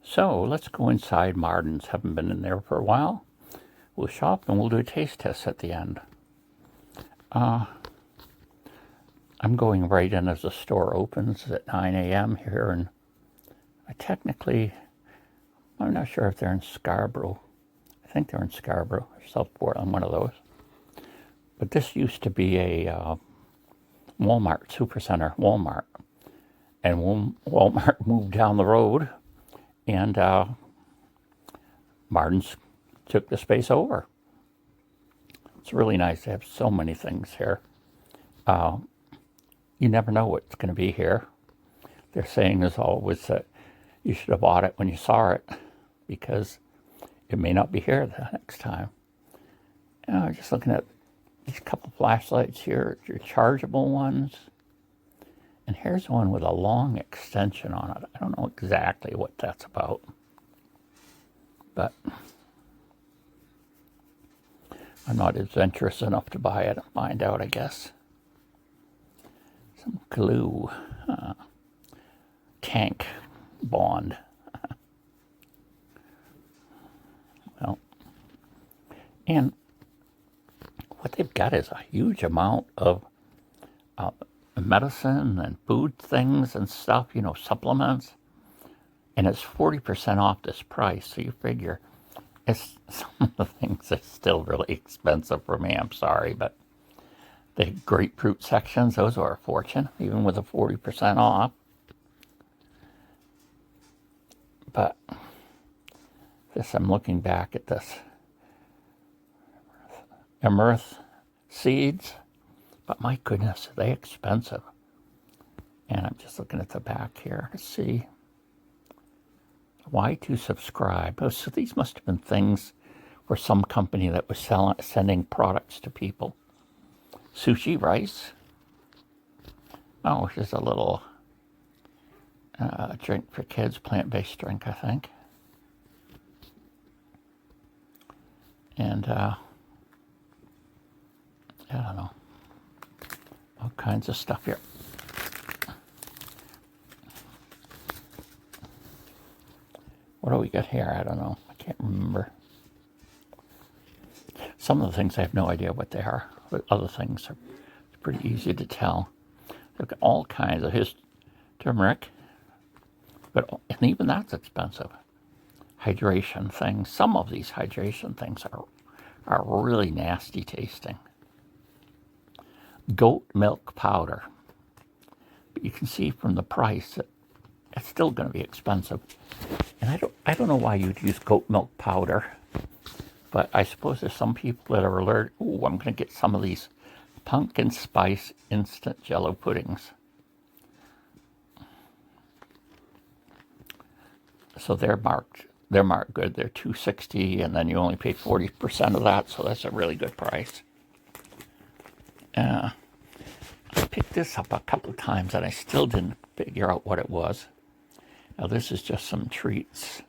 So let's go inside Marden's. Haven't been in there for a while. We'll shop and we'll do a taste test at the end. I'm going right in as the store opens at 9 a.m. here, and I'm not sure if they're in Scarborough. I think they're in Scarborough or Southport. I'm one of those. But this used to be a Walmart, Supercenter Walmart. And Walmart moved down the road, and Marden's took the space over. It's really nice to have so many things here. You never know what's going to be here. They're saying as always that you should have bought it when you saw it, because it may not be here the next time. Just looking at these couple flashlights here, your chargeable ones. And here's one with a long extension on it. I don't know exactly what that's about, but I'm not adventurous enough to buy it and find out, I guess. Some glue. Tank bond. Well, and what they've got is a huge amount of medicine and food things and stuff, supplements. And it's 40% off this price. So you figure some of the things are still really expensive for me. I'm sorry, but the grapefruit sections, those are a fortune, even with a 40% off. But I'm looking back at this. Amaranth seeds, but my goodness, are they expensive. And I'm just looking at the back here to see why to subscribe. Oh, so these must have been things for some company that was sending products to people. Sushi rice. Oh, here's a little drink for kids, plant-based drink, I think. And I don't know, all kinds of stuff here. What do we got here? I don't know. I can't remember. Some of the things I have no idea what they are, but other things are pretty easy to tell. They've got all kinds of turmeric, and even that's expensive. Hydration things. Some of these hydration things are really nasty tasting. Goat milk powder. But you can see from the price that it's still going to be expensive. And I don't know why you'd use goat milk powder, but I suppose there's some people that are allergic. Ooh, I'm going to get some of these pumpkin spice instant jello puddings. So they're marked good. They're $2.60, and then you only pay 40% of that, so that's a really good price. I picked this up a couple of times, and I still didn't figure out what it was. Now this is just some treats.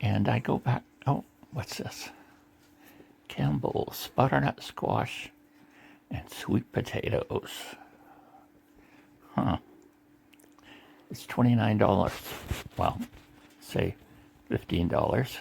And I go back, oh, what's this? Campbell's butternut squash and sweet potatoes. Huh. It's $29. Well, say $15.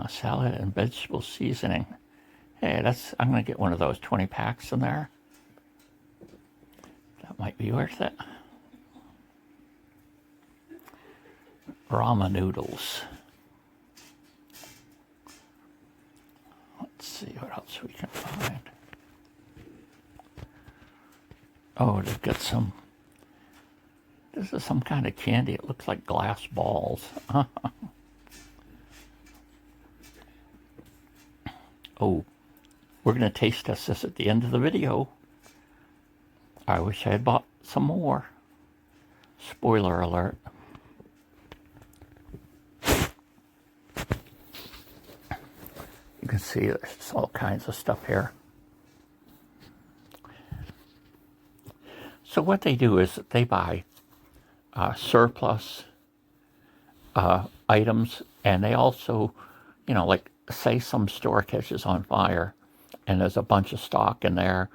Salad and vegetable seasoning. Hey, I'm going to get one of those 20 packs in there. That might be worth it. Ramen noodles. Let's see what else we can find. Oh, they've got some. This is some kind of candy. It looks like glass balls. Oh, we're going to taste test this at the end of the video. I wish I had bought some more. Spoiler alert. You can see there's all kinds of stuff here. So what they do is they buy surplus items, and they also, like say some store catches on fire and there's a bunch of stock in there,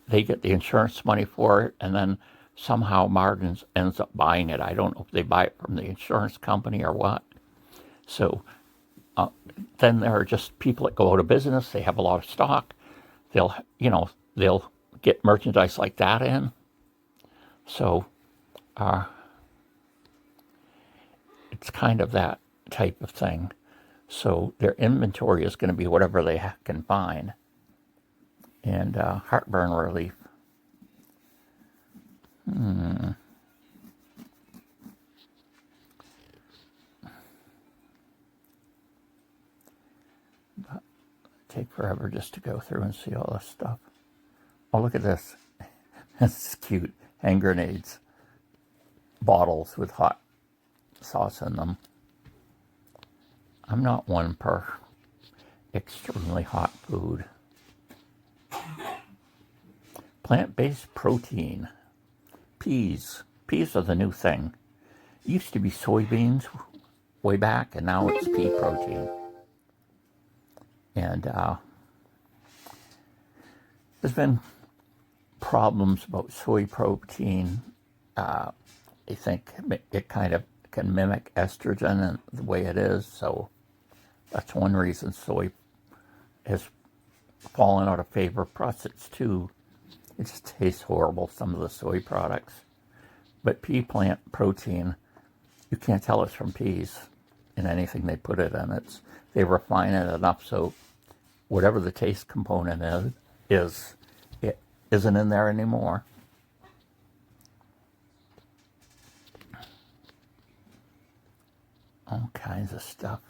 they get the insurance money for it, and then somehow Marden ends up buying it. I don't know if they buy it from the insurance company or what. So then there are just people that go out of business. They have a lot of stock. They'll get merchandise like that in. So it's kind of that type of thing. So their inventory is going to be whatever they can find. And heartburn relief. But take forever just to go through and see all this stuff. Oh, look at this. This is cute. Hand grenades. Bottles with hot sauce in them. I'm not one for extremely hot food. Plant-based protein. Peas. Peas are the new thing. It used to be soybeans way back, and now it's pea protein. And there's been problems about soy protein. I think it kind of can mimic estrogen and the way it is, so that's one reason soy has fallen out of favor. Plus, it's too, it just tastes horrible, some of the soy products. But pea plant protein, you can't tell it's from peas in anything they put it in. They refine it enough so whatever the taste component is, it isn't in there anymore. All kinds of stuff.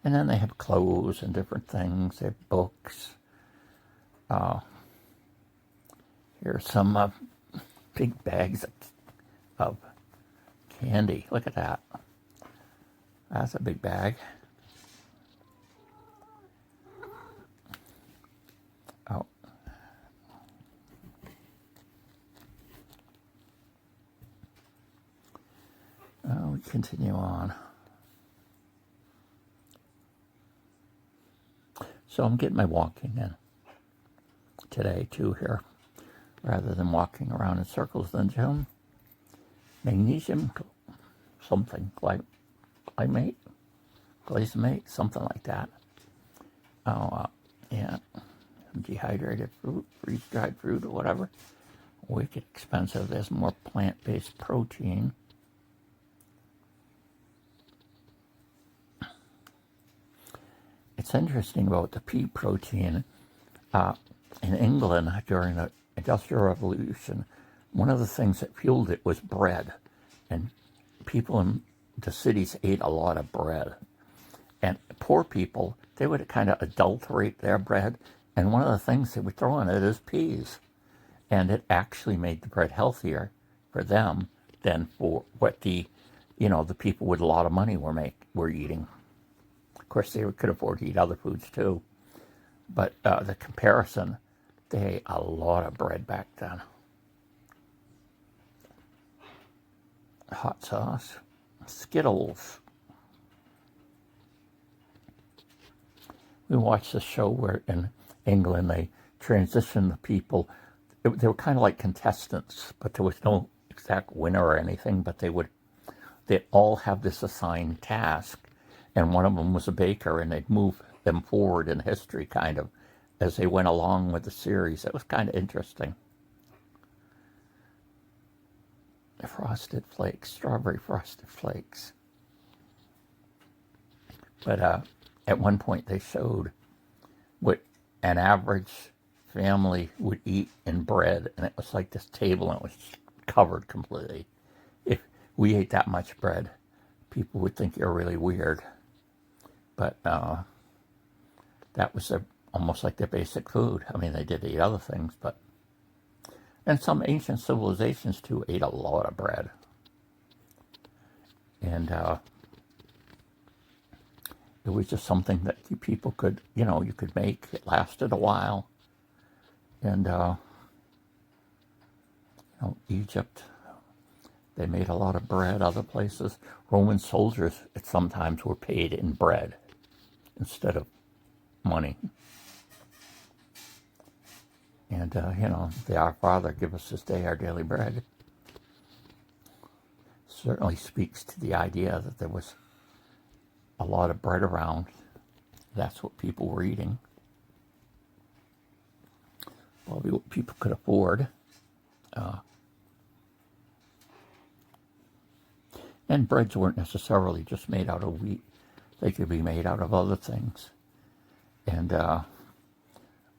And then they have clothes and different things. They have books. Here's some big bags of candy. Look at that. That's a big bag. Oh. We continue on. So I'm getting my walking in today too here, rather than walking around in circles in the gym. Magnesium, something like glycinate, something like that. Yeah, dehydrated fruit, freeze-dried fruit, or whatever. Wicked expensive. There's more plant-based protein. It's interesting about the pea protein. In England, during the Industrial Revolution, one of the things that fueled it was bread. And people in the cities ate a lot of bread. And poor people, they would kind of adulterate their bread. And one of the things they would throw in it is peas. And it actually made the bread healthier for them than for what the people with a lot of money were eating. Of course, they could afford to eat other foods too. But the comparison, they ate a lot of bread back then. Hot sauce, Skittles. We watched this show where in England they transitioned the people. They were kind of like contestants, but there was no exact winner or anything. But they'd all have this assigned task, and one of them was a baker, and they'd move them forward in history kind of as they went along with the series. It was kind of interesting. Frosted Flakes, strawberry Frosted Flakes. But at one point they showed what an average family would eat in bread, and it was like this table, and it was covered completely. If we ate that much bread, people would think you're really weird. But that was almost like their basic food. I mean, they did eat other things, but... And some ancient civilizations, too, ate a lot of bread. And it was just something that people could, you could make. It lasted a while. And, Egypt, they made a lot of bread. Other places, Roman soldiers sometimes were paid in bread instead of money. And, you know, the Our Father, give us this day our daily bread, certainly speaks to the idea that there was a lot of bread around. That's what people were eating. Probably what people could afford. And breads weren't necessarily just made out of wheat. They could be made out of other things. And,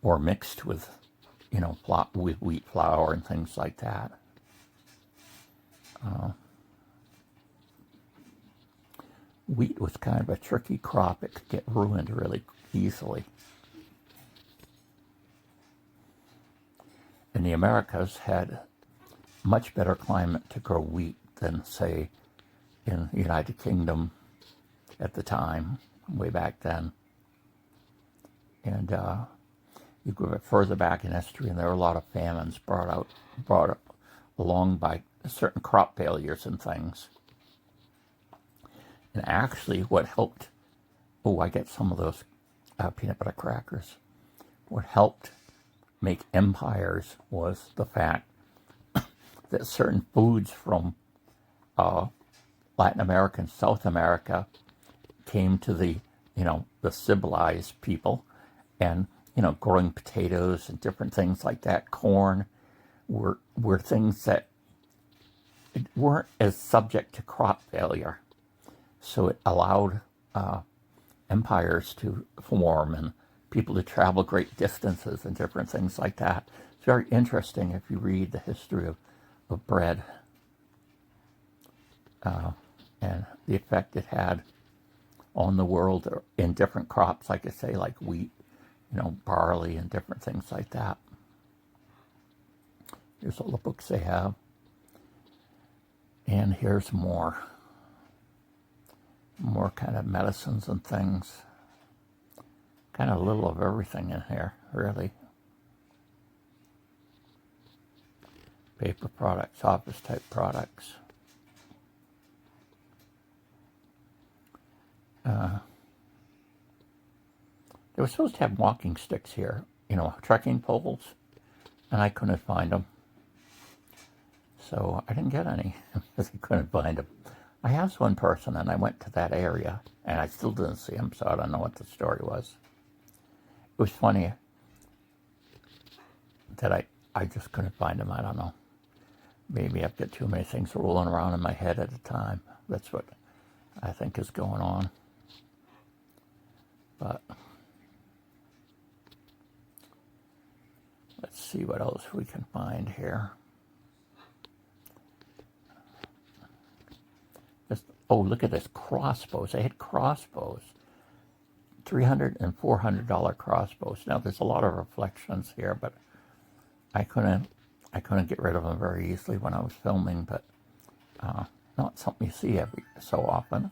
or mixed with, you know, with wheat flour and things like that. Wheat was kind of a tricky crop. It could get ruined really easily. And the Americas had much better climate to grow wheat than, say, in the United Kingdom at the time, way back then. And you go further back in history, and there were a lot of famines brought along by certain crop failures and things. And actually, what helped, I get some of those peanut butter crackers. What helped make empires was the fact that certain foods from Latin America and South America came to the civilized people, and growing potatoes and different things like that, corn, were things that weren't as subject to crop failure. So it allowed empires to form and people to travel great distances and different things like that. It's very interesting if you read the history of bread and the effect it had on the world in different crops, like I say, like wheat, barley and different things like that. Here's all the books they have. And here's more kind of medicines and things. Kind of a little of everything in here, really. Paper products, office type products. They were supposed to have walking sticks here, trekking poles, and I couldn't find them. So I didn't get any because I couldn't find them. I asked one person, and I went to that area, and I still didn't see him, so I don't know what the story was. It was funny that I just couldn't find him. I don't know. Maybe I've got too many things rolling around in my head at a time. That's what I think is going on. But let's see what else we can find here. Look at this, crossbows. They had crossbows. $300 and $400 crossbows. Now there's a lot of reflections here, but I couldn't get rid of them very easily when I was filming, but not something you see every so often.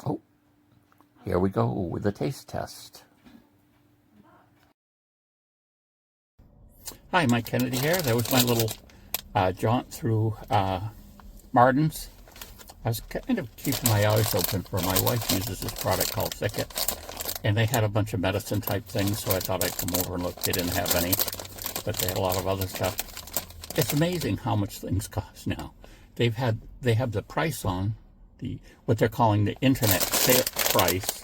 Oh, here we go with the taste test. Hi, Mike Kennedy here. That was my little jaunt through Marden's. I was kind of keeping my eyes open for my wife uses this product called Thicket, and they had a bunch of medicine type things, so I thought I'd come over and look. They didn't have any, but they had a lot of other stuff. It's amazing how much things cost now. They have the price on what they're calling the internet sale price,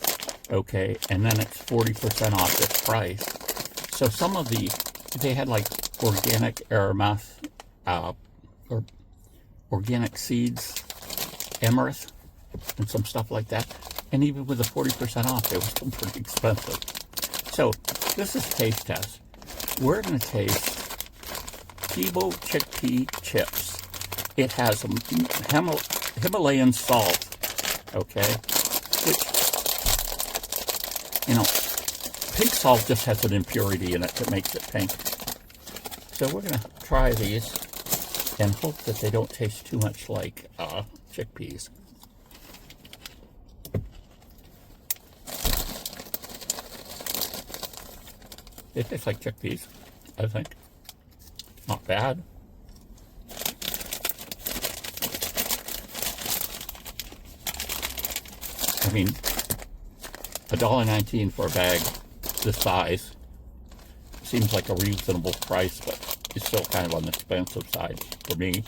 okay, and then it's 40% off this price. So some of they had like organic amaranth, or organic seeds, amaranth, and some stuff like that. And even with the 40% off, they were still pretty expensive. So this is taste test. We're going to taste Kibo chickpea chips. It has Himalayan salt, okay, which, pink salt just has an impurity in it that makes it pink. So we're going to try these and hope that they don't taste too much like chickpeas. They taste like chickpeas, I think. Not bad. I mean, $1.19 for a bag this size. seems like a reasonable price, but it's still kind of on the expensive side for me.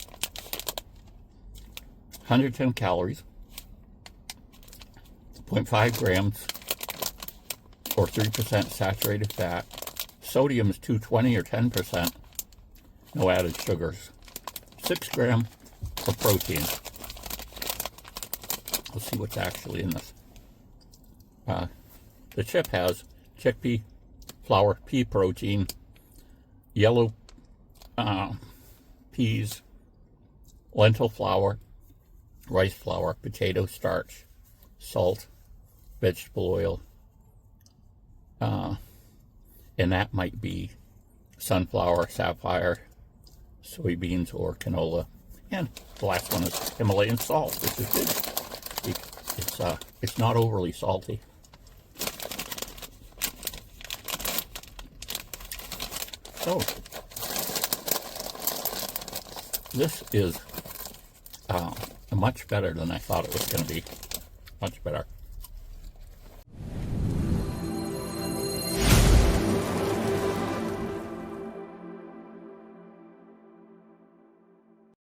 110 calories, 0.5 grams, or 3% saturated fat. Sodium is 220 or 10%. No added sugars. 6 grams of protein. Let's see what's actually in this. The chip has chickpea flour, pea protein, yellow peas, lentil flour, rice flour, potato starch, salt, vegetable oil, and that might be sunflower, sapphire, soybeans, or canola. And the last one is Himalayan salt, which is good. It's not overly salty. So this is much better than I thought it was going to be. Much better.